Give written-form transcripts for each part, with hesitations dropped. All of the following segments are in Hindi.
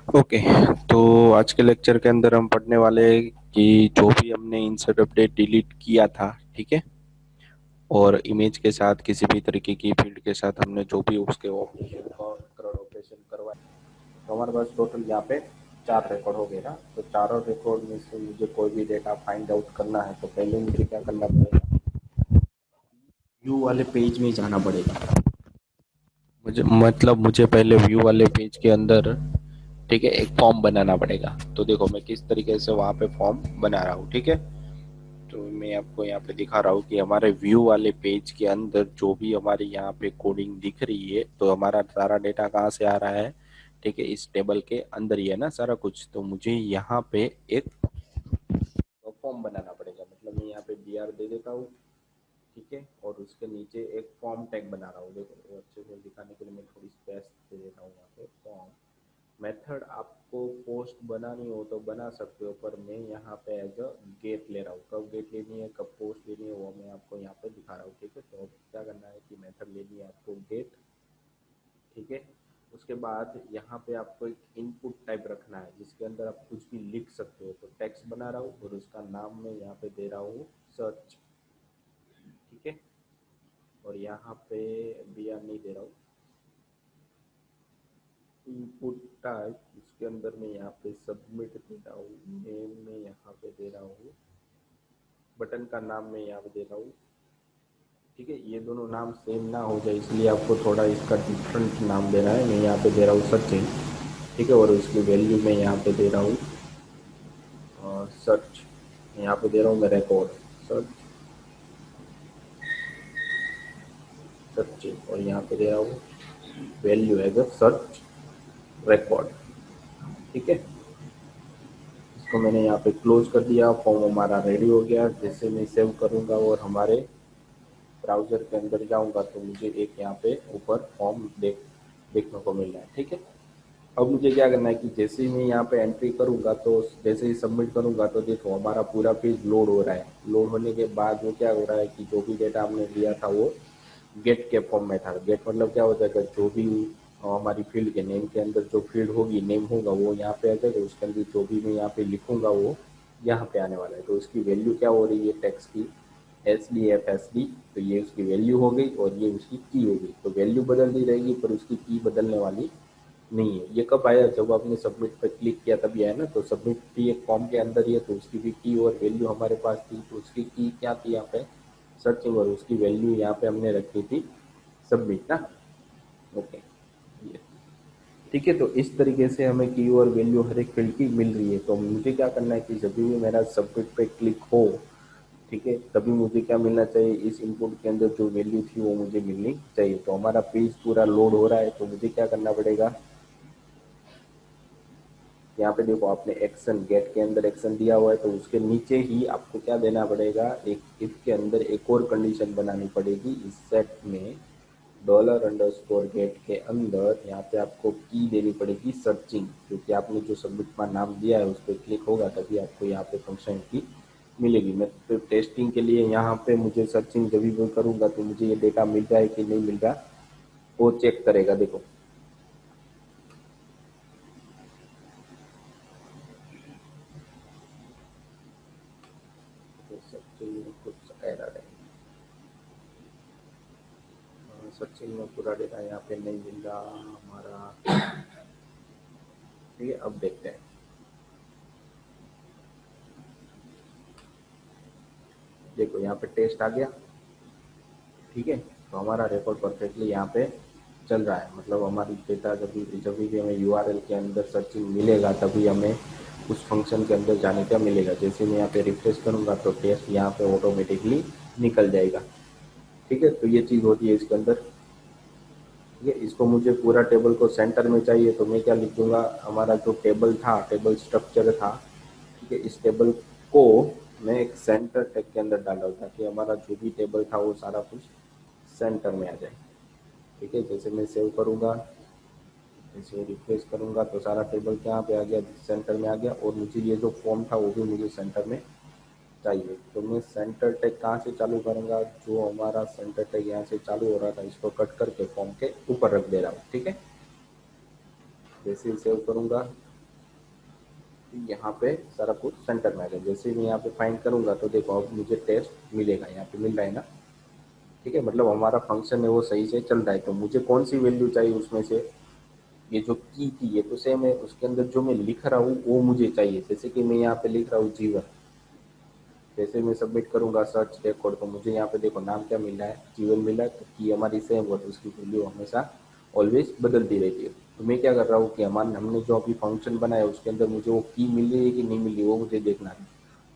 ओके। तो आज के लेक्चर के अंदर हम पढ़ने वाले हैं कि जो भी हमने इंसर्ट अपडेट डिलीट किया था, ठीक है, और इमेज के साथ किसी भी तरीके की फील्ड के साथ हमने जो भी उसके ऑपरेशन करण ऑपरेशन करवाए, तो हमारे पास टोटल यहाँ पे 4 रिकॉर्ड हो गए ना। तो चारों रिकॉर्ड में से मुझे कोई भी डेटा फाइंड आउट करना है तो पहले मुझे क्या करना पड़ेगा, व्यू वाले पेज में जाना पड़ेगा। मुझे पहले व्यू वाले पेज के अंदर, ठीक है, एक फॉर्म बनाना पड़ेगा। तो देखो मैं किस तरीके से वहां पे फॉर्म बना रहा हूँ, ठीक है। तो मैं आपको यहाँ पे दिखा रहा हूँ कि हमारे व्यू वाले पेज के अंदर जो भी हमारी यहाँ पे कोडिंग दिख रही है, तो हमारा सारा डेटा कहाँ से आ रहा है, ठीक है, इस टेबल के अंदर ही है ना सारा कुछ। तो मुझे यहाँ पे एक फॉर्म बनाना पड़ेगा। मतलब मैं यहाँ पे br दे देता हूँ, ठीक है, और उसके नीचे एक फॉर्म टैग बना रहा हूँ। देखो वो अच्छे से दिखाने के लिए मैं थोड़ी स्पेस दे देता हूँ यहाँ पे। फॉर्म मेथड आपको पोस्ट बनानी हो तो बना सकते हो, पर मैं यहाँ पे एज अ गेट ले रहा हूँ। कब गेट लेनी है, कब पोस्ट लेनी है, वो मैं आपको यहाँ पे दिखा रहा हूँ, ठीक है। तो क्या करना है कि मेथड लेनी है आपको गेट, ठीक है। उसके बाद यहाँ पे आपको एक इनपुट टाइप रखना है जिसके अंदर आप कुछ भी लिख सकते हो। तो टेक्स्ट बना रहा हूँ और उसका नाम मैं यहाँ पे दे रहा हूँ सर्च, ठीक है। और यहाँ पे बी आर नहीं दे रहा हूँ, इनपुट टाइप उसके अंदर मैं यहाँ पे सबमिट दे रहा हूँ, नेम में यहाँ पे दे रहा हूँ, बटन का नाम मैं यहाँ पे दे रहा हूँ, ठीक है। ये दोनों नाम सेम ना हो जाए इसलिए आपको थोड़ा इसका डिफरेंट नाम देना है। मैं यहाँ पे दे रहा हूँ सचिन, ठीक है, और उसकी वैल्यू मैं यहाँ पे दे रहा हूँ सर्च, यहाँ पे दे रहा हूँ मैं रिकॉर्ड सर्च सचिन, और यहाँ पे दे रहा हूँ value as a search record, ठीक है। इसको मैंने यहाँ पे क्लोज कर दिया। फॉर्म हमारा रेडी हो गया। जैसे मैं सेव करूँगा और हमारे ब्राउजर के अंदर जाऊँगा तो मुझे एक यहाँ पे ऊपर फॉर्म देखने को मिल रहा है, ठीक है। अब मुझे क्या करना है कि जैसे ही मैं यहाँ पे एंट्री करूँगा तो जैसे ही सबमिट करूँगा तो देखो हमारा पूरा पेज लोड हो रहा है। लोड होने के बाद में क्या हो रहा है कि जो भी डेटा हमने दिया था वो गेट के फॉर्म में था। गेट मतलब क्या होता है कि जो भी हमारी फील्ड के नेम के अंदर जो फील्ड होगी, नेम होगा, वो यहाँ पे आ जाएगा। उसके अंदर जो भी मैं यहाँ पे लिखूंगा वो यहाँ पे आने वाला है। तो उसकी वैल्यू क्या हो रही है टेक्स्ट की, SDFSD। तो ये उसकी वैल्यू हो गई और ये उसकी की हो गई। तो वैल्यू बदलती रहेगी पर उसकी की बदलने वाली नहीं है। ये कब आया, जब आपने सबमिट पर क्लिक किया तभी आया ना। तो सबमिट भी एक फॉर्म के अंदर ही है, तो उसकी भी की और वैल्यू हमारे पास थी। तो उसकी की क्या थी यहाँ पे सर्चिंग, और उसकी वैल्यू यहाँ पे हमने रखी थी सबमिट ना। ओके, ये ठीक है। तो इस तरीके से हमें की और वैल्यू हर एक फील्ड की मिल रही है। तो मुझे क्या करना है कि जब भी मेरा सबमिट पे क्लिक हो, ठीक है, तभी मुझे क्या मिलना चाहिए, इस इनपुट के अंदर जो वैल्यू थी वो मुझे मिलनी चाहिए। तो हमारा पेज पूरा लोड हो रहा है। तो मुझे क्या करना पड़ेगा, यहाँ पे देखो आपने एक्शन गेट के अंदर एक्शन दिया हुआ है, तो उसके नीचे ही आपको क्या देना पड़ेगा, एक इफ के अंदर एक और कंडीशन बनानी पड़ेगी इस सेट में। $_गेट के अंदर यहाँ पे आपको की देनी पड़ेगी सर्चिंग, क्योंकि आपने जो सबमिट का नाम दिया है उस पर क्लिक होगा तभी आपको यहाँ पे फंक्शन की मिलेगी। मैं तो टेस्टिंग के लिए यहाँ पे मुझे सर्चिंग जब भी करूँगा तो मुझे ये डेटा मिल रहा है कि नहीं मिल रहा वो चेक करेगा। देखो तो सर्चिंग में कुछ एरर है, सर्चिंग में पूरा डेटा यहाँ पे नहीं मिल रहा हमारा, ठीक है। अब देखते हैं, देखो यहाँ पे टेस्ट आ गया, ठीक है। तो हमारा रिकॉर्ड परफेक्टली यहाँ पे चल रहा है। मतलब हमारी डेटा जब भी हमें URL के अंदर सर्चिंग मिलेगा तभी हमें उस फंक्शन के अंदर जाने का मिलेगा। जैसे मैं यहाँ पे रिफ्रेश करूँगा तो टेस्ट यहाँ पे ऑटोमेटिकली निकल जाएगा, ठीक है। तो ये चीज़ होती है इसके अंदर, ठीक है। इसको मुझे पूरा टेबल को सेंटर में चाहिए तो मैं क्या लिख दूंगा, हमारा जो टेबल था, टेबल स्ट्रक्चर था, ठीक है, इस टेबल को मैं एक सेंटर टैग के अंदर डाल दूँ ताकि हमारा जो भी टेबल था वो सारा कुछ सेंटर में आ जाए, ठीक है। जैसे मैं सेव करूँगा, जैसे रिफ्रेश करूँगा तो सारा टेबल यहाँ पे आ गया, सेंटर में आ गया। और मुझे ये जो फॉर्म था वो भी मुझे सेंटर में चाहिए। तो मैं सेंटर टैग कहाँ से चालू करूँगा, जो हमारा सेंटर टैग यहाँ से चालू हो रहा था इसको कट करके फॉर्म के ऊपर रख दे रहा हूँ, ठीक है। जैसे ही सेव करूँगा यहाँ पे सारा कुछ सेंटर में आ गया। जैसे मैं यहाँ पे फाइंड करूंगा तो देखो अब मुझे टेस्ट मिलेगा, यहाँ पे मिल रहा है ना, ठीक है, मतलब हमारा फंक्शन है वो सही से चल रहा है। तो मुझे कौन सी वैल्यू चाहिए उसमें से, ये जो की थी ये तो सेम है, उसके अंदर जो मैं लिख रहा हूँ वो मुझे चाहिए। जैसे कि मैं यहाँ पे लिख रहा हूँ जीवन, जैसे मैं सबमिट करूंगा सर्च रिकॉर्ड तो मुझे यहाँ पे देखो नाम क्या मिल रहा है, जीवन मिल रहा है। तो की हमारी सेम हो तो उसकी वैल्यू हमेशा ऑलवेज बदलती रहती है। तो मैं क्या कर रहा हूँ कि हमारे हमने जो अभी फंक्शन बनाया उसके अंदर मुझे वो की मिल रही है कि नहीं मिल रही वो मुझे देखना है।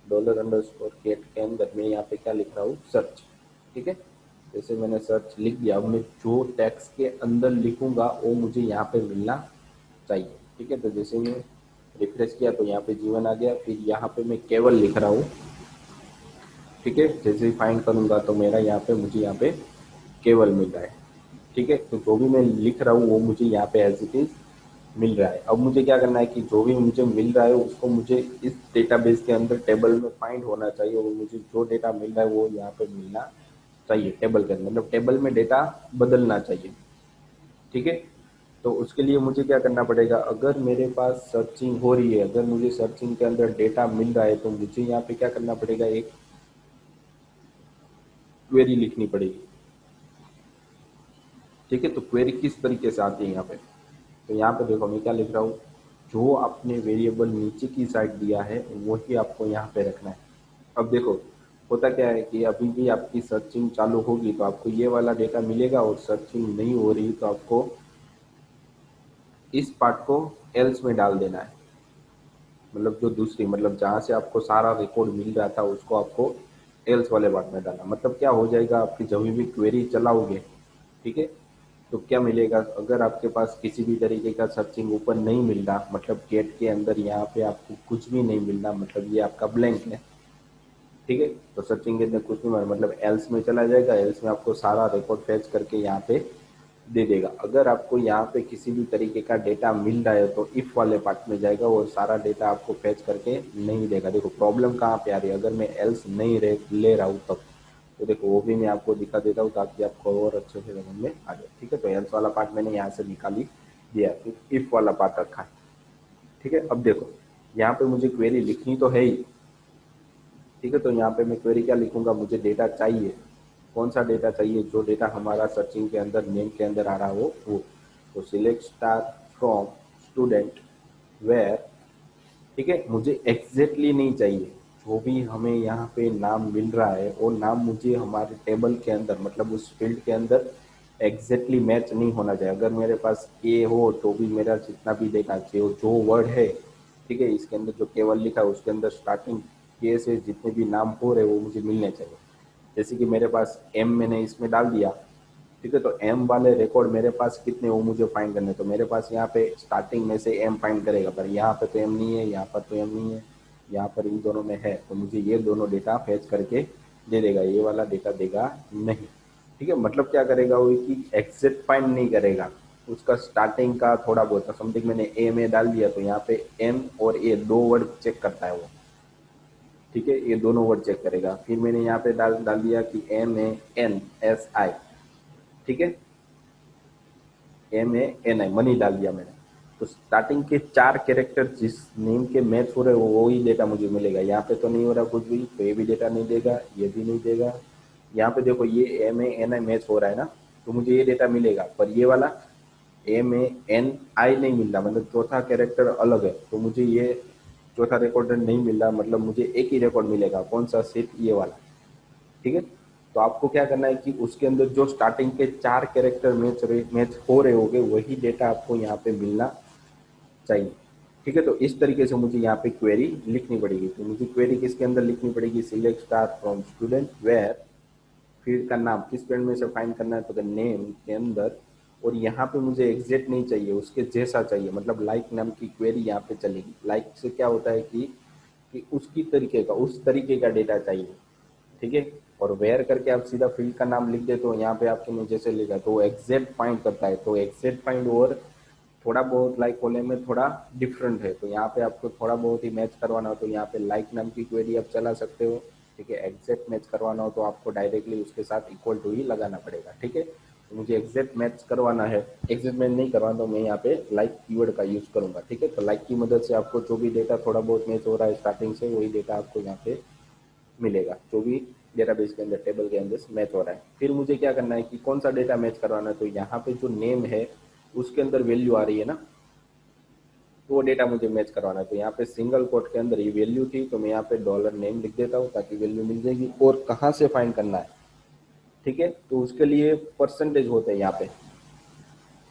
डॉलर अंडरस्कोर गेट के अंदर मैं यहाँ पे क्या लिख रहा हूँ, सर्च, ठीक है। जैसे मैंने सर्च लिख दिया, अब मैं जो टैक्स के अंदर लिखूंगा वो मुझे यहाँ पे मिलना चाहिए, ठीक है। तो जैसे मैं रिफ्रेश किया तो यहाँ पे जीवन आ गया, फिर यहाँ पे मैं केवल लिख रहा हूँ, ठीक है। जैसे ही फाइंड करूंगा तो मेरा यहाँ पे मुझे यहाँ पे केवल मिल रहा है, ठीक है। तो जो भी मैं लिख रहा हूँ वो मुझे यहाँ पे एज इट इज मिल रहा है। अब मुझे क्या करना है कि जो भी मुझे मिल रहा है उसको मुझे इस डेटाबेस के अंदर टेबल में फाइंड होना चाहिए, और मुझे जो डेटा मिल रहा है वो यहाँ पे मिलना चाहिए टेबल के अंदर, मतलब टेबल में डेटा बदलना चाहिए, ठीक है। तो उसके लिए मुझे क्या करना पड़ेगा, अगर मेरे पास सर्चिंग हो रही है, अगर मुझे सर्चिंग के अंदर डेटा मिल रहा है तो मुझे यहाँ पे क्या करना पड़ेगा, एक क्वेरी लिखनी पड़ेगी, ठीक है। तो क्वेरी किस तरीके से आती है यहाँ पे, तो यहाँ पे देखो मैं क्या लिख रहा हूँ, जो आपने वेरिएबल नीचे की साइड दिया है वही आपको यहाँ पे रखना है। अब देखो होता क्या है कि अभी भी आपकी सर्चिंग चालू होगी तो आपको ये वाला डेटा मिलेगा, और सर्चिंग नहीं हो रही तो आपको इस पार्ट को एल्स में डाल देना है, मतलब जो दूसरी, मतलब जहाँ से आपको सारा रिकॉर्ड मिल रहा था उसको आपको एल्स वाले पार्ट में डालना। मतलब क्या हो जाएगा, आपकी जब भी क्वेरी चलाओगे, ठीक है, तो क्या मिलेगा, अगर आपके पास किसी भी तरीके का सर्चिंग ऊपर नहीं मिल रहा, मतलब गेट के अंदर यहाँ पे आपको कुछ भी नहीं मिल रहा, मतलब ये आपका ब्लैंक है, ठीक है। तो सर्चिंग के अंदर कुछ नहीं मिला मतलब एल्स में चला जाएगा, एल्स में आपको सारा रिकॉर्ड फेच करके यहाँ पे दे देगा। अगर आपको यहाँ पे किसी भी तरीके का डेटा मिल रहा है तो इफ वाले पार्ट में जाएगा और सारा डेटा आपको फेच करके नहीं देगा। देखो प्रॉब्लम कहाँ पे आ रही है, अगर मैं एल्स नहीं ले रहा हूँ तब, तो देखो वो भी मैं आपको दिखा देता हूँ ताकि आपको और अच्छे से समझ में आ जाए, ठीक है। तो एल्स वाला पार्ट मैंने यहाँ से निकाली दिया, फिर इफ वाला पार्ट रखा है, ठीक है। अब देखो यहाँ पे मुझे क्वेरी लिखनी तो है ही, ठीक है। तो यहाँ पे मैं क्वेरी क्या लिखूंगा, मुझे डेटा चाहिए, कौन सा डेटा चाहिए, जो डेटा हमारा सर्चिंग के अंदर नेम के अंदर आ रहा हो वो। तो select star from student where, ठीक है, मुझे एग्जैक्टली नहीं चाहिए, जो भी हमें यहाँ पे नाम मिल रहा है वो नाम मुझे हमारे टेबल के अंदर, मतलब उस फील्ड के अंदर एग्जैक्टली मैच नहीं होना चाहिए। अगर मेरे पास के हो तो भी मेरा जितना भी डेटा जो वर्ड है, ठीक है, इसके अंदर जो केवल लिखा है उसके अंदर स्टार्टिंग के से जितने भी नाम हो रहे वो मुझे मिलने चाहिए। जैसे कि मेरे पास एम मैंने इसमें डाल दिया, ठीक है। तो एम वाले रिकॉर्ड मेरे पास कितने वो मुझे फाइंड करने, तो मेरे पास यहाँ पे स्टार्टिंग में से एम फाइंड करेगा, पर यहाँ पे तो एम नहीं है, यहाँ पर तो एम नहीं है, यहाँ पर इन दोनों में है, तो मुझे ये दोनों डेटा फेच करके दे देगा, ये वाला डेटा देगा नहीं, ठीक है। मतलब क्या करेगा वो कि एग्जैक्ट फाइंड नहीं करेगा, उसका स्टार्टिंग का थोड़ा बहुत समथिंग मैंने ए में डाल दिया तो यहाँ पे एम और ए दो वर्ड चेक करता है वो, ठीक है, ये दोनों वर्ड चेक करेगा। फिर मैंने यहाँ पे डाल डाल दिया कि M A N S I, ठीक है, M A N I Mani डाल दिया मैंने। तो स्टार्टिंग के चार कैरेक्टर जिस नेम के मैच हो रहे हो वो ही डेटा मुझे मिलेगा। यहाँ पे तो नहीं हो रहा कुछ भी, तो ये भी डेटा नहीं देगा, ये भी नहीं देगा। यहाँ पे देखो ये M A N I match हो रहा है ना, तो मुझे ये डेटा मिलेगा, पर ये वाला एम ए एन आई नहीं मिल रहा, मतलब चौथा कैरेक्टर अलग है, तो मुझे ये चौथा रिकॉर्ड नहीं मिल रहा, मतलब मुझे एक ही रिकॉर्ड मिलेगा, कौन सा, सिर्फ ये वाला, ठीक है। तो आपको क्या करना है कि उसके अंदर जो स्टार्टिंग के चार कैरेक्टर मैच हो रहे होंगे वही डेटा आपको यहाँ पे मिलना चाहिए, ठीक है। तो इस तरीके से मुझे यहाँ पे क्वेरी लिखनी पड़ेगी। तो मुझे क्वेरी किसके अंदर लिखनी पड़ेगी, select star from student where, field का नाम किस फील्ड में से फाइंड करना है, तो नेम के अंदर, और यहाँ पे मुझे एग्जैक्ट नहीं चाहिए, उसके जैसा चाहिए, मतलब लाइक नाम की क्वेरी यहाँ पे चलेगी। लाइक से क्या होता है कि उसकी तरीके का, उस तरीके का डेटा चाहिए, ठीक है। और वेयर करके आप सीधा फील्ड का नाम लिख दे तो यहाँ पे आपके में जैसे लिखा तो एग्जैक्ट फाइंड करता है, तो एग्जैक्ट फाइंड और थोड़ा बहुत लाइक होने में थोड़ा डिफरेंट है, तो यहाँ पे आपको थोड़ा बहुत ही मैच करवाना हो तो यहाँ पे लाइक नाम की क्वेरी आप चला सकते हो, ठीक है। एग्जैक्ट मैच करवाना हो तो आपको डायरेक्टली उसके साथ इक्वल टू ही लगाना पड़ेगा, ठीक है। तो मुझे एग्जैक्ट मैच करवाना है, एग्जैक्ट मैच नहीं करवाना तो मैं यहाँ पे लाइक कीवर्ड का यूज करूंगा। ठीक है, तो लाइक की मदद से आपको जो भी डेटा थोड़ा बहुत मैच हो रहा है स्टार्टिंग से, वही डेटा आपको यहाँ पे मिलेगा, जो भी डेटाबेस के अंदर टेबल के अंदर मैच हो रहा है। फिर मुझे क्या करना है कि कौन सा डेटा मैच करवाना है, तो यहाँ पे जो नेम है उसके अंदर वैल्यू आ रही है ना, तो वो डेटा मुझे मैच करवाना है। तो यहाँ पे सिंगल कोट के अंदर ये वैल्यू थी, तो मैं यहाँ पे डॉलर नेम लिख देता हूँ ताकि वैल्यू मिल जाएगी। और कहाँ से फाइंड करना है, ठीक है, तो उसके लिए परसेंटेज होते हैं यहाँ पे।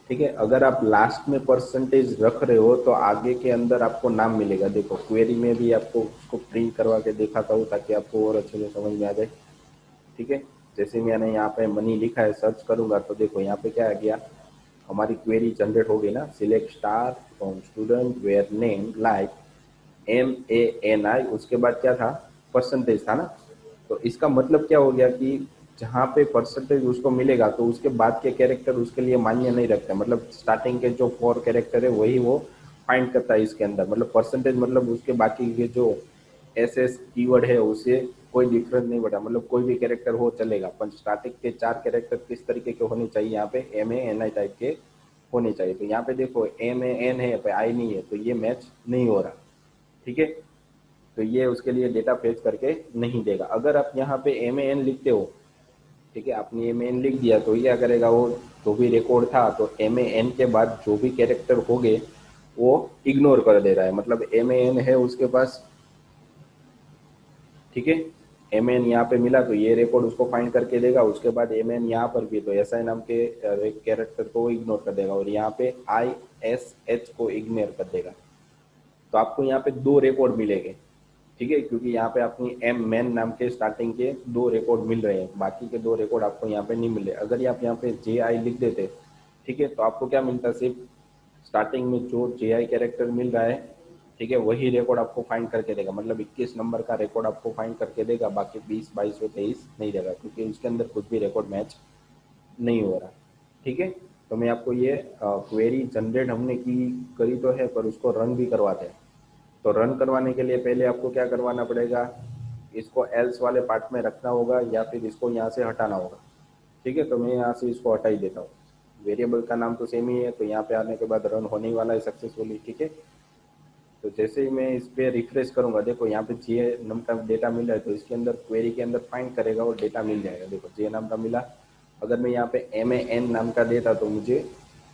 ठीक है, अगर आप लास्ट में परसेंटेज रख रहे हो तो आगे के अंदर आपको नाम मिलेगा। देखो क्वेरी में भी आपको उसको प्रिंट करवा के दिखाता हूँ ताकि आपको और अच्छे से समझ में आ जाए। ठीक है, जैसे मैंने यहाँ पे मनी लिखा है, सर्च करूंगा तो देखो यहाँ पे क्या आ गया, हमारी क्वेरी जनरेट हो गई ना, select star from student where name like MANI, उसके बाद क्या था, परसेंटेज था ना। तो इसका मतलब क्या हो गया कि जहाँ पे परसेंटेज उसको मिलेगा तो उसके बाद के कैरेक्टर उसके लिए मान्य नहीं रखते, मतलब स्टार्टिंग के जो 4 कैरेक्टर है वही वो फाइंड करता है इसके अंदर। मतलब परसेंटेज मतलब उसके बाकी के जो SS कीवर्ड है उसे कोई डिफरेंस नहीं बढ़ा, मतलब कोई भी कैरेक्टर हो चलेगा, पर स्टार्टिंग के 4 कैरेक्टर किस तरीके के होने चाहिए, यहाँ पे MANI टाइप के होने चाहिए। तो यहाँ पे देखो MAN है पर आई नहीं है, तो ये मैच नहीं हो रहा। ठीक है, तो ये उसके लिए डेटा फेच करके नहीं देगा। अगर आप यहाँ पे MAN लिखते हो, ठीक है, आपने MAN लिख दिया तो ये क्या करेगा, वो जो भी रिकॉर्ड था तो MAN के बाद जो भी कैरेक्टर हो गए वो इग्नोर कर दे रहा है। मतलब MAN है उसके पास, ठीक है, MAN यहाँ पे मिला तो ये रिकॉर्ड उसको फाइंड करके देगा। उसके बाद MAN यहाँ पर भी, तो SI नाम के कैरेक्टर को वो इग्नोर कर देगा, और यहाँ पे ISH को इग्नोर कर देगा। तो आपको यहाँ पे 2 रिकॉर्ड मिलेंगे। ठीक है, क्योंकि यहाँ पे अपनी एम मैन नाम के स्टार्टिंग के 2 रिकॉर्ड मिल रहे हैं, बाकी के 2 रिकॉर्ड आपको यहाँ पे नहीं मिले। अगर आप यहाँ पे JI लिख देते, ठीक है, तो आपको क्या मिलता, सिर्फ स्टार्टिंग में जो JI कैरेक्टर मिल रहा है, ठीक है, वही रिकॉर्ड आपको फाइंड करके देगा। मतलब 21 नंबर का रिकॉर्ड आपको फाइंड करके देगा, बाकी 20, 22 और 23 नहीं देगा, क्योंकि उसके अंदर कुछ भी रिकॉर्ड मैच नहीं हो रहा। ठीक है, तो मैं आपको ये क्वेरी जनरेट हमने की करी तो है, पर उसको रन भी करवाते हैं। तो रन करवाने के लिए पहले आपको क्या करवाना पड़ेगा, इसको एल्स वाले पार्ट में रखना होगा या फिर इसको यहाँ से हटाना होगा। ठीक है, तो मैं यहाँ से इसको हटा ही देता हूँ। वेरिएबल का नाम तो सेम ही है, तो यहाँ पे आने के बाद रन होने ही वाला है सक्सेसफुली। ठीक है, तो जैसे ही मैं इस पर रिफ्रेश करूंगा, देखो यहाँ पे जे नाम का डेटा मिल रहा है, तो इसके अंदर क्वेरी के अंदर फाइंड करेगा और डेटा मिल जाएगा। देखो जे नाम का मिला। अगर मैं यहाँ पे MAN नाम का देता तो मुझे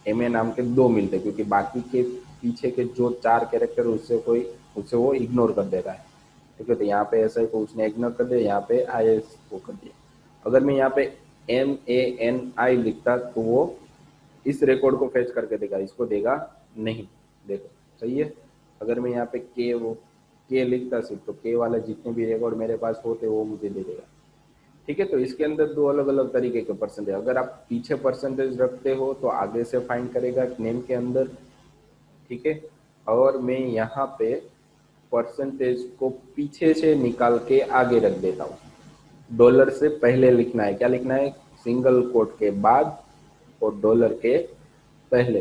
MA नाम के 2 मिलते, क्योंकि बाकी के पीछे के जो 4 कैरेक्टर उससे वो इग्नोर कर देता है। ठीक है, तो यहाँ पे ऐसा को उसने इग्नोर कर दिया, यहाँ पे IS को कर दिया। अगर मैं यहाँ पे MANI लिखता तो वो इस रिकॉर्ड को फेच करके देगा, इसको देगा नहीं। देखो सही है। अगर मैं यहाँ पे के लिखता सिर्फ, तो के वाला जितने भी रिकॉर्ड मेरे पास होते वो मुझे दे देगा। ठीक है, तो इसके अंदर 2 अलग अलग तरीके के परसेंटेज, अगर आप पीछे परसेंटेज रखते हो तो आगे से फाइंड करेगा नेम के अंदर। ठीक है, और मैं यहाँ पे परसेंटेज को पीछे से निकाल के आगे रख देता हूँ। डॉलर से पहले लिखना है, क्या लिखना है, सिंगल कोट के बाद और डॉलर के पहले।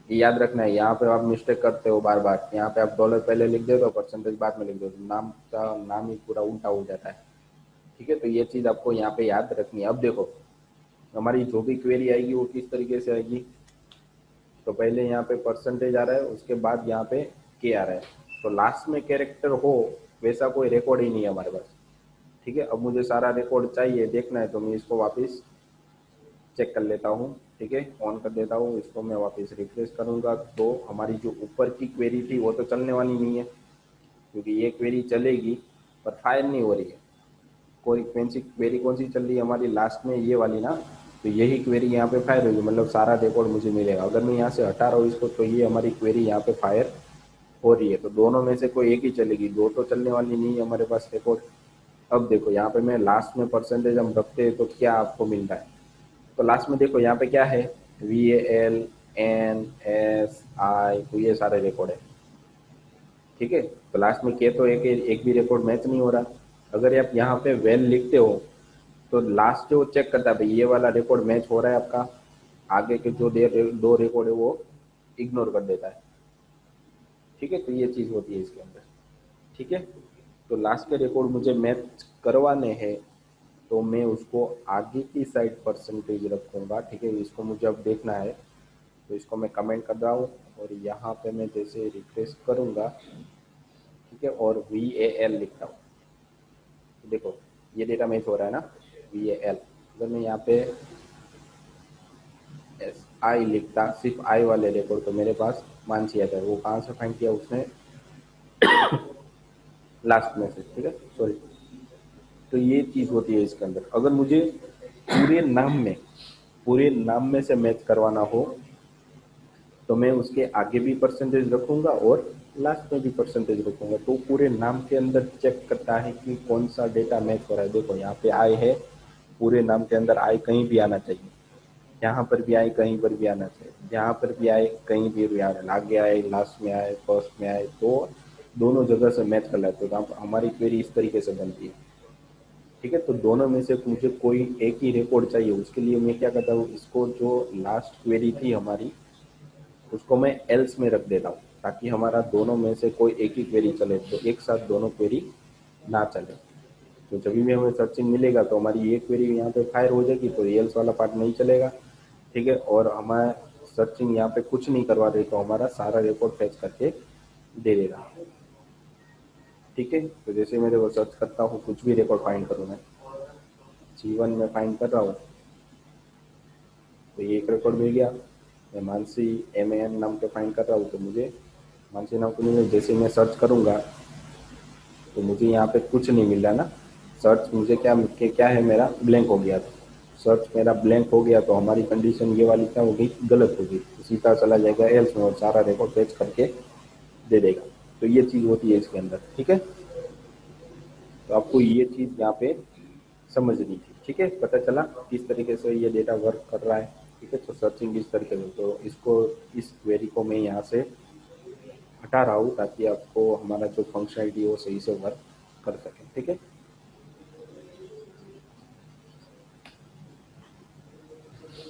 ये याद रखना है, यहाँ पे आप मिस्टेक करते हो बार बार, यहाँ पे आप डॉलर पहले लिख देते हो, परसेंटेज बाद में लिख देते हो, नाम का नाम ही पूरा उल्टा हो जाता है। ठीक है, तो ये चीज़ आपको यहाँ पे याद रखनी है। अब देखो हमारी जो भी क्वेरी आएगी वो किस तरीके से आएगी, तो पहले यहाँ पे परसेंटेज आ रहा है, उसके बाद यहाँ पे के आ रहा है, तो लास्ट में कैरेक्टर हो वैसा कोई रिकॉर्ड ही नहीं है हमारे पास। ठीक है, अब मुझे सारा रिकॉर्ड चाहिए देखना है, तो मैं इसको वापस चेक कर लेता हूँ। ठीक है, ऑन कर देता हूँ इसको, मैं वापस रिफ्रेश करूँगा तो हमारी जो ऊपर की क्वेरी थी वो तो चलने वाली नहीं है, क्योंकि ये क्वेरी चलेगी पर फायर नहीं हो रही है। कोई कौन सी क्वेरी कौन सी चल रही है हमारी लास्ट में, ये वाली ना, तो यही क्वेरी यहाँ पे फायर होगी, मतलब सारा रिकॉर्ड मुझे मिलेगा। अगर मैं यहाँ से हटा रहा हूँ इसको तो ये हमारी क्वेरी यहाँ पे फायर हो रही है, तो दोनों में से कोई एक ही चलेगी, दो तो चलने वाली नहीं है हमारे पास रिकॉर्ड। अब देखो यहाँ पे मैं लास्ट में परसेंटेज हम रखते हैं तो क्या आपको मिल रहा है, तो लास्ट में देखो यहाँ पे क्या है, VALNSI, तो ये सारे रिकॉर्ड है। ठीक है, तो लास्ट में के तो एक भी रिकॉर्ड मैच नहीं हो रहा। अगर आप यहाँ पे वेल लिखते हो तो लास्ट जो चेक करता है भाई ये वाला रिकॉर्ड मैच हो रहा है आपका, आगे के जो 2 रिकॉर्ड है वो इग्नोर कर देता है। ठीक है, तो ये चीज़ होती है इसके अंदर। ठीक है, तो लास्ट के रिकॉर्ड मुझे मैच करवाने हैं, तो मैं उसको आगे की साइड परसेंटेज रखूँगा। ठीक है, इसको मुझे अब देखना है, तो इसको मैं कमेंट कर रहा हूँ और यहाँ पे मैं जैसे रिफ्रेश करूँगा, ठीक है, और VAL लिखता हूँ, तो देखो ये डेटा मैच हो रहा है ना, VAL। अगर मैं यहाँ पे SI लिखता, सिर्फ आई वाले रिकॉर्ड, तो मेरे पास मानसी आता है। वो कहाँ से फाइंड किया उसने, लास्ट में से, ठीक है, सॉरी। तो ये चीज़ होती है इसके अंदर। अगर मुझे पूरे नाम में से मैच करवाना हो, तो मैं उसके आगे भी परसेंटेज रखूँगा और लास्ट में भी परसेंटेज रखूँगा। तो पूरे नाम के अंदर चेक करता है कि कौन सा डेटा मैच हो रहा है। देखो यहाँ पे आई है, पूरे नाम के अंदर आई कहीं भी आना चाहिए, यहाँ पर भी आए, कहीं पर भी आना चाहिए, यहाँ पर भी आए, कहीं भी आए, आगे आए, लास्ट में आए, फर्स्ट में आए, तो दोनों जगह से मैच कर लेते हो। तो हमारी क्वेरी इस तरीके से बनती है। ठीक है, तो दोनों में से मुझे कोई एक ही रिकॉर्ड चाहिए। उसके लिए मैं क्या करता हूँ, इसको जो लास्ट क्वेरी थी हमारी, उसको मैं एल्स में रख देता हूँ, ताकि हमारा दोनों में से कोई एक ही क्वेरी चले, तो एक साथ दोनों क्वेरी ना चले। तो जब भी हमें सर्चिंग मिलेगा तो हमारी ये क्वेरी यहाँ पे फायर हो जाएगी, तो एल्स वाला पार्ट नहीं चलेगा। ठीक है, और हमारा सर्चिंग यहाँ पे कुछ नहीं करवा रही, तो हमारा सारा रिकॉर्ड फैच करके दे देगा। ठीक है, तो जैसे मेरे को सर्च करता हूँ, कुछ भी रिकॉर्ड फाइंड करूँ, मैं G1 में फाइंड कर रहा हूँ, तो ये एक रिकॉर्ड मिल गया। मैं मानसी MAN नाम के फाइंड कर रहा हूँ, तो मुझे मानसी नाम को मिल, जैसे मैं सर्च करूँगा तो मुझे यहाँ पे कुछ नहीं मिल रहा ना। सर्च मुझे क्या है, मेरा ब्लैंक हो गया। तो सर्च मेरा ब्लैंक हो गया, तो हमारी कंडीशन ये वाली क्या हो गई, गलत हो गई। तो सीधा चला जाएगा एल्स में और सारा रिकॉर्ड फेच करके दे देगा। तो ये चीज़ होती है इसके अंदर। ठीक है, तो आपको ये चीज़ यहाँ पे समझनी थी। ठीक है, पता चला किस तरीके से ये डेटा वर्क कर रहा है। ठीक है, तो सर्चिंग इस तरीके से, तो इसको, इस क्वेरी को मैं यहाँ से हटा रहा हूँ, ताकि आपको हमारा जो फंक्शनलिटी है वो सही से वर्क कर सके। ठीक है,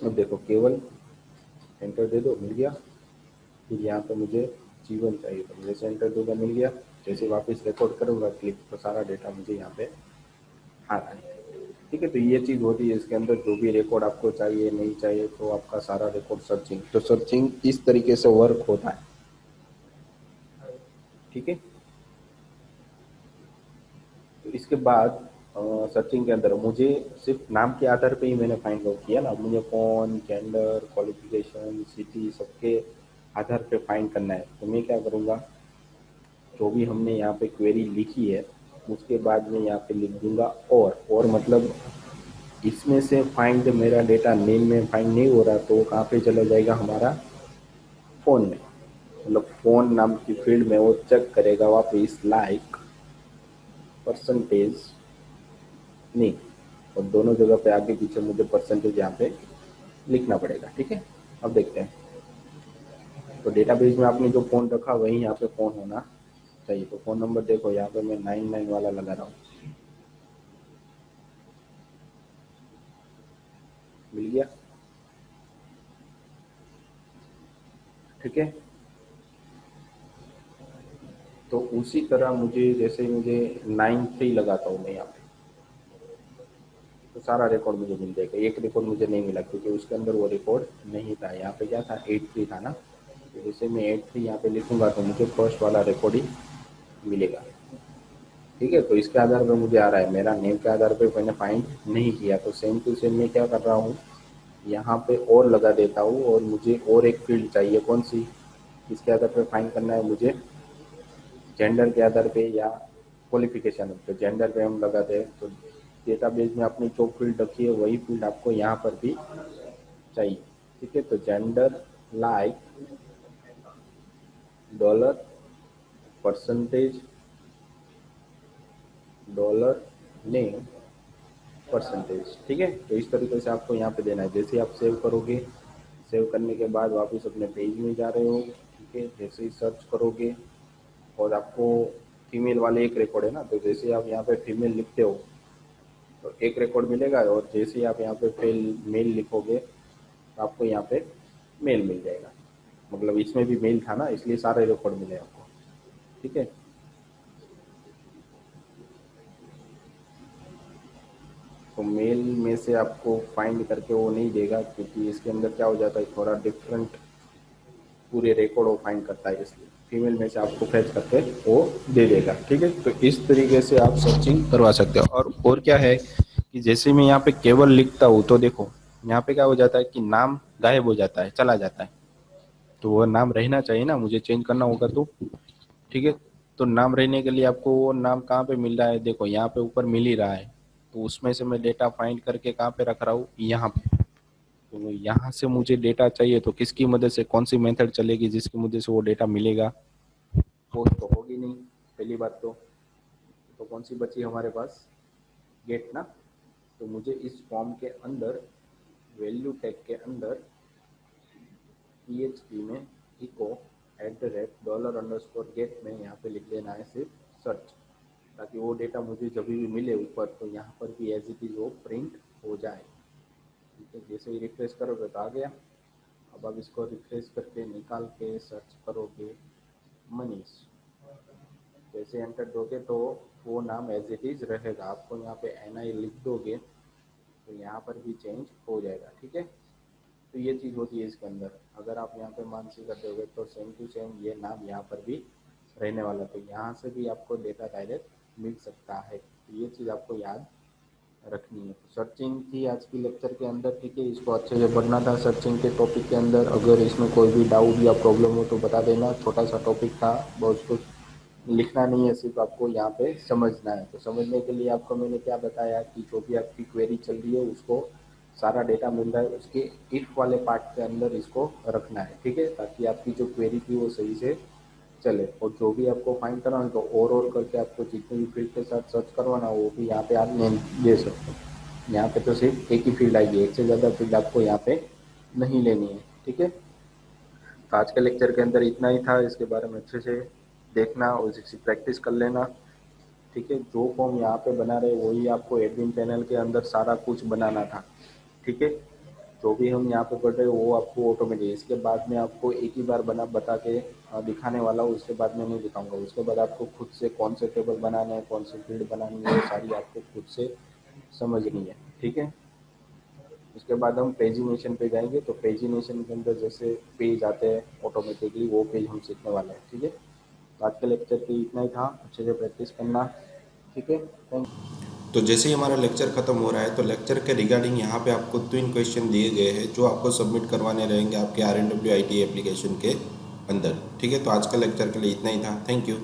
अब देखो केवल एंटर दे दो, मिल गया। फिर यहाँ पे मुझे G1 चाहिए, तो जैसे एंटर दूंगा मिल गया। जैसे वापस रिकॉर्ड करूँगा क्लिक, तो सारा डेटा मुझे यहाँ पे आ रहा है। ठीक है, तो ये चीज़ होती है इसके अंदर। जो भी रिकॉर्ड आपको चाहिए नहीं चाहिए, तो आपका सारा रिकॉर्ड सर्चिंग, तो सर्चिंग इस तरीके से वर्क होता है। ठीक है, तो इसके बाद सर्चिंग के अंदर मुझे सिर्फ नाम के आधार पे ही मैंने फाइंड आउट किया ना। मुझे फोन, जेंडर, क्वालिफिकेशन, सिटी, सबके आधार पे फाइंड करना है। तो मैं क्या करूँगा, जो भी हमने यहाँ पे क्वेरी लिखी है, उसके बाद में यहाँ पे लिख दूंगा और मतलब इसमें से फाइंड, मेरा डेटा नेम में फाइंड नहीं हो रहा, तो वो कहाँ पे चला जाएगा, हमारा फ़ोन में। मतलब फ़ोन नाम की फील्ड में वो चेक करेगा वापस लाइक परसेंटेज नहीं, और दोनों जगह पे आगे पीछे मुझे परसेंटेज यहाँ पे लिखना पड़ेगा। ठीक है, अब देखते हैं। तो डेटाबेस में आपने जो फ़ोन रखा वही यहाँ पे फ़ोन होना चाहिए। तो फ़ोन नंबर देखो यहाँ पे मैं 99 वाला लगा रहा हूँ, मिल गया। ठीक है, तो उसी तरह मुझे, जैसे मुझे 93 लगाता हूँ मैं यहाँ पे, तो सारा रिकॉर्ड मुझे मिल जाएगा। एक रिकॉर्ड मुझे नहीं मिला, क्योंकि उसके अंदर वो रिकॉर्ड नहीं था। यहाँ पे क्या था, 83 था ना। तो जैसे मैं 83 यहाँ पे लिखूंगा, तो मुझे फर्स्ट वाला रिकॉर्ड ही मिलेगा। ठीक है, तो इसके आधार पर मुझे आ रहा है। मेरा नेम के आधार पर मैंने फाइंड नहीं किया, तो सेम टू सेम मैं क्या कर रहा हूँ, यहाँ पे और लगा देता हूँ। और मुझे और एक फील्ड चाहिए, कौन सी, किसके आधार पर फाइंड करना है मुझे, जेंडर के आधार पे या क्वालिफिकेशन। तो जेंडर पे हम लगाते हैं, तो डेटाबेस में आपने जो फील्ड रखी है वही फील्ड आपको यहाँ पर भी चाहिए। ठीक है, तो gender like dollar percentage dollar name percentage. ठीक है, तो इस तरीके से आपको यहाँ पे देना है। जैसे आप सेव करोगे, सेव करने के बाद वापस अपने पेज में जा रहे हो। ठीक है, जैसे ही सर्च करोगे, और आपको फीमेल वाले एक रिकॉर्ड है ना, तो जैसे आप यहाँ पे फीमेल लिखते हो तो एक रिकॉर्ड मिलेगा, और जैसे ही आप यहाँ पे मेल लिखोगे, तो आपको यहाँ पे मेल मिल जाएगा। मतलब इसमें भी मेल था ना, इसलिए सारे रिकॉर्ड मिले आपको। ठीक है, तो मेल में से आपको फाइंड करके वो नहीं देगा, क्योंकि इसके अंदर क्या हो जाता है, थोड़ा डिफरेंट पूरे रिकॉर्ड वो फाइंड करता है, इसलिए फीमेल में से आपको फैच करके वो दे देगा। ठीक है, तो इस तरीके से आप सर्चिंग करवा सकते हो। और क्या है कि जैसे मैं यहाँ पे केवल लिखता हूँ तो देखो यहाँ पे क्या हो जाता है कि नाम गायब हो जाता है, चला जाता है। तो वो नाम रहना चाहिए ना, मुझे चेंज करना होगा तो। ठीक है, तो नाम रहने के लिए आपको वो नाम कहाँ पे मिल रहा है, देखो यहाँ पे ऊपर मिल ही रहा है। तो उसमें से मैं डेटा फाइंड करके कहाँ पे रख रहा हूँ, यहाँ पे। तो यहाँ से मुझे डेटा चाहिए तो किसकी मदद से, कौन सी मेथड चलेगी जिसकी मदद से वो डेटा मिलेगा, पोस्ट तो होगी नहीं पहली बात तो कौन सी बची हमारे पास, गेट ना। तो मुझे इस फॉर्म के अंदर वैल्यू टैग के अंदर PHP में इको $$get में यहाँ पे लिख देना है सिर्फ सर्च, ताकि वो डेटा मुझे जब भी मिले ऊपर तो यहाँ पर भी एज इट इज़ वो प्रिंट हो जाए। ठीक है, जैसे ही रिफ्रेश करोगे तो आ गया। अब आप इसको रिफ्रेश करके निकाल के सर्च करोगे मनीष, जैसे एंटर दोगे तो वो नाम एज इट इज़ रहेगा। आपको यहाँ पे NI लिख दोगे तो यहाँ पर भी चेंज हो जाएगा। ठीक है, तो ये चीज़ होती है इसके अंदर। अगर आप यहाँ पे मानसी कर दोगे तो सेम टू सेम ये नाम यहाँ पर भी रहने वाला, तो यहाँ से भी आपको डेटा डायरेक्ट मिल सकता है। तो ये चीज़ आपको याद रखनी है। सर्चिंग थी आज की लेक्चर के अंदर। ठीक है, इसको अच्छे से पढ़ना था सर्चिंग के टॉपिक के अंदर। अगर इसमें कोई भी डाउट या प्रॉब्लम हो तो बता देना। छोटा सा टॉपिक था, बहुत कुछ लिखना नहीं है, सिर्फ आपको यहाँ पे समझना है। तो समझने के लिए आपको मैंने क्या बताया कि जो भी आपकी क्वेरी चल रही है उसको सारा डेटा मिल रहा है, उसके इफ वाले पार्ट के अंदर इसको रखना है। ठीक है, ताकि आपकी जो क्वेरी थी वो सही से चले। और जो भी आपको फाइंड करवाना तो और करके आपको जितने भी फील्ड के साथ सर्च करवाना वो भी यहाँ पे आप नेम दे सकते हो। यहाँ पे तो सिर्फ एक ही फील्ड आएगी, एक से ज़्यादा फील्ड आपको यहाँ पे नहीं लेनी है। ठीक है, तो आज के लेक्चर के अंदर इतना ही था। इसके बारे में अच्छे से देखना और इसकी प्रैक्टिस कर लेना। ठीक है, जो फॉर्म यहाँ पे बना रहे वही आपको एडमिन पैनल के अंदर सारा कुछ बनाना था। ठीक है, जो भी हम यहाँ पे पढ़ रहे हैं वो आपको ऑटोमेटिक, इसके बाद में आपको एक ही बार बना बता के दिखाने वाला हूँ, उसके बाद में नहीं दिखाऊंगा। उसके बाद आपको खुद से कौन से टेबल बनाने हैं, कौन सी फील्ड बनानी है, वो सारी आपको खुद से समझनी है। ठीक है, उसके बाद हम पेजिनेशन पे जाएंगे। तो पेजिनेशन के अंदर जैसे पेज आते हैं ऑटोमेटिकली, वो पेज हम सीखने वाले हैं। ठीक है, तो आज के लेक्चर के इतना ही था, अच्छे से प्रैक्टिस करना। ठीक है, थैंक यू। तो जैसे ही हमारा लेक्चर ख़त्म हो रहा है तो लेक्चर के रिगार्डिंग यहाँ पे आपको 3 क्वेश्चन दिए गए हैं जो आपको सबमिट करवाने रहेंगे आपके RNWIT एप्लीकेशन के अंदर। ठीक है, तो आज का लेक्चर के लिए इतना ही था। Thank you.